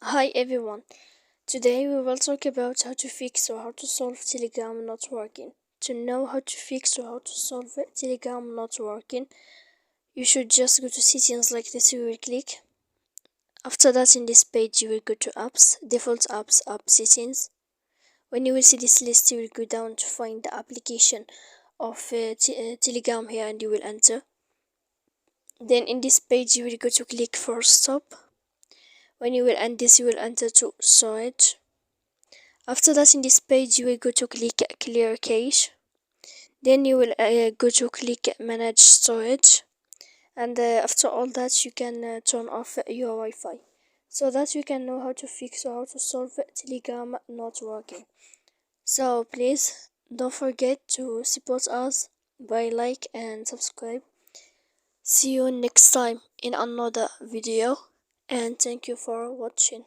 Hi everyone. Today we will talk about how to fix or how to solve Telegram not working. To know how to fix or how to solve Telegram not working, you should just go to settings like this. You will click. After that, in this page, you will go to apps, default apps, app settings. When you will see this list, you will go down to find the application of Telegram here and you will enter. Then in this page, you will go to click for stop. When you will end this, you will enter to storage. After that, in this page, you will go to click clear cache. Then you will go to click manage storage. And after all that, you can turn off your Wi-Fi. So that you can know how to fix or how to solve Telegram not working. So please don't forget to support us by like and subscribe. See you next time in another video, and thank you for watching.